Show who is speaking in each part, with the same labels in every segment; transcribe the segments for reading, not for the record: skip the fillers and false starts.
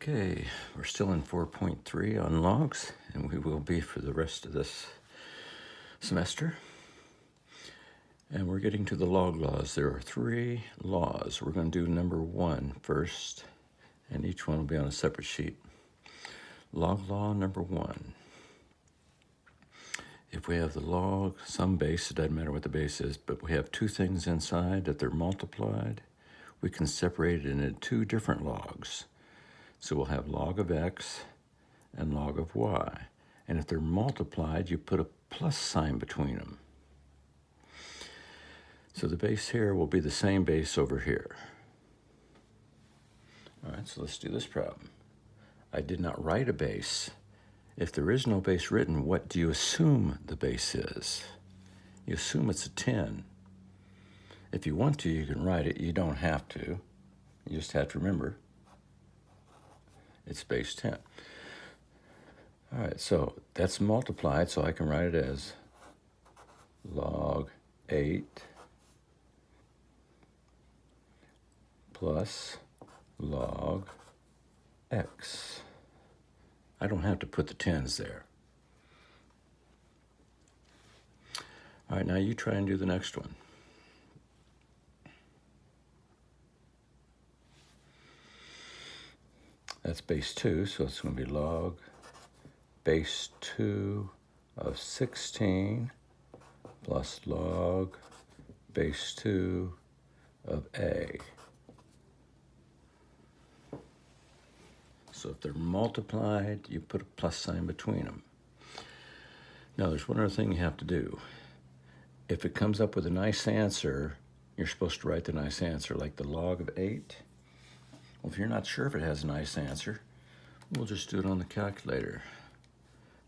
Speaker 1: Okay, we're still in 4.3 on logs, and we will be for the rest of this semester. And we're getting to the log laws. There are 3 laws. We're going to do number 1 first, and each one will be on a separate sheet. Log law number 1. If we have the log, some base, it doesn't matter what the base is, but we have 2 things inside that they're multiplied, we can separate it into 2 different logs. So we'll have log of x and log of y. And if they're multiplied, you put a plus sign between them. So the base here will be the same base over here. All right, so let's do this problem. I did not write a base. If there is no base written, what do you assume the base is? You assume it's a 10. If you want to, you can write it. You don't have to. You just have to remember it's base 10. All right, so that's multiplied, so I can write it as log 8 plus log x. I don't have to put the 10s there. All right, now you try and do the next one. That's base 2, so it's going to be log base 2 of 16 plus log base 2 of a. So if they're multiplied, you put a plus sign between them. Now there's one other thing you have to do. If it comes up with a nice answer, you're supposed to write the nice answer, like the log of 8. Well, if you're not sure if it has a nice answer, we'll just do it on the calculator.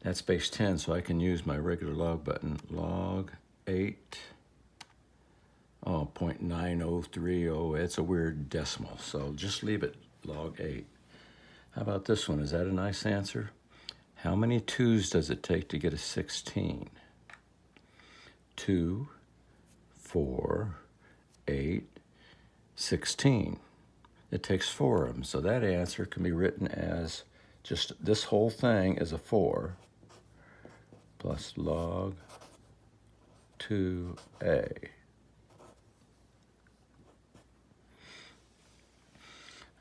Speaker 1: That's base 10, so I can use my regular log button. Log 8, 0.9030. It's a weird decimal, so just leave it, log 8. How about this one? Is that a nice answer? How many 2's does it take to get a 16? 2, 4, 8, 16. It takes 4 of them, so that answer can be written as just this whole thing is a 4 plus log 2a.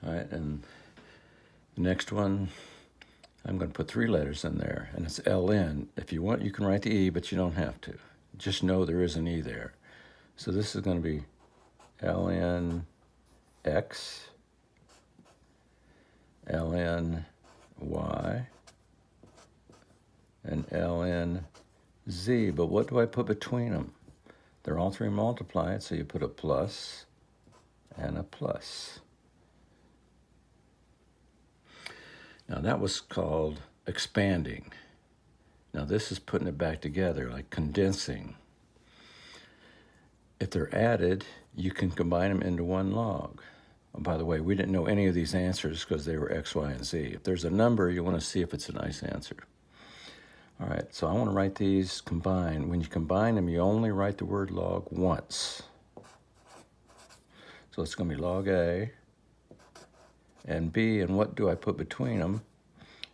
Speaker 1: All right, and the next one, I'm going to put 3 letters in there, and it's ln. If you want, you can write the e, but you don't have to. Just know there is an e there. So this is going to be ln x, ln y, and ln z. But what do I put between them? They're all 3 multiplied, so you put a plus and a plus. Now that was called expanding. Now this is putting it back together, like condensing. If they're added, you can combine them into 1 log. Oh, by the way, we didn't know any of these answers because they were x, y, and z. If there's a number, you want to see if it's a nice answer. All right, so I want to write these combined. When you combine them, you only write the word log once. So it's going to be log A and B, and what do I put between them?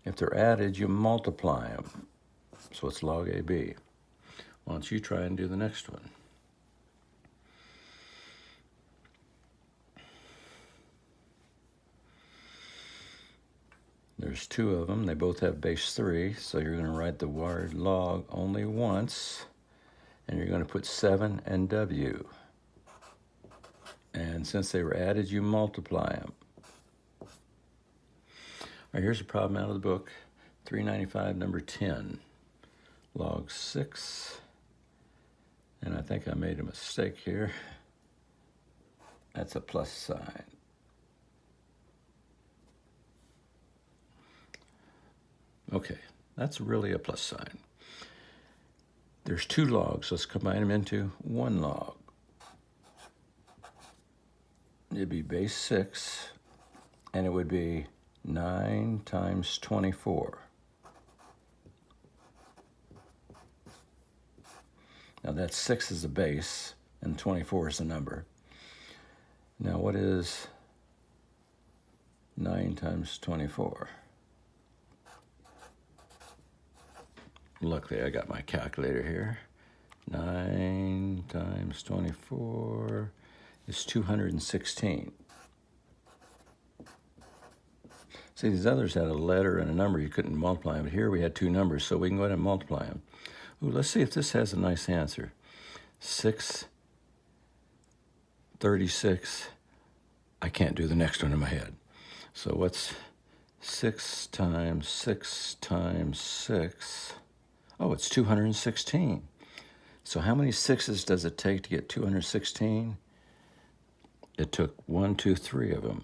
Speaker 1: If they're added, you multiply them. So it's log AB. Why don't you try and do the next one? There's 2 of them. They both have base 3, so you're going to write the word log only once, and you're going to put 7 and W. And since they were added, you multiply them. All right, here's a problem out of the book, 395, number 10. Log 6, and I think I made a mistake here. That's a plus sign. Okay, that's really a plus sign. There's 2 logs. Let's combine them into 1 log. It'd be base 6, and it would be 9 times 24. Now that's 6 is the base, and 24 is the number. Now what is 9 times 24. Luckily, I got my calculator here. 9 times 24 is 216. See, these others had a letter and a number. You couldn't multiply them. But here we had two numbers, so we can go ahead and multiply them. Ooh, let's see if this has a nice answer. 636. I can't do the next one in my head. So what's 6 times 6 times 6? Oh, it's 216. So how many sixes does it take to get 216? It took 1, 2, 3 of them.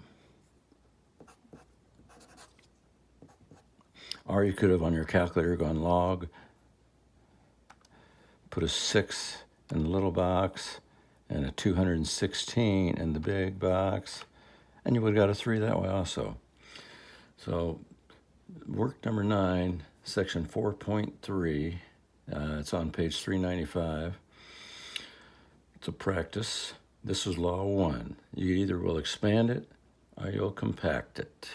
Speaker 1: Or you could have, on your calculator, gone log, put a 6 in the little box, and a 216 in the big box, and you would have got a 3 that way also. So work number 9, section 4.3, it's on page 395. It's a practice. This is law 1. You either will expand it or you'll compact it.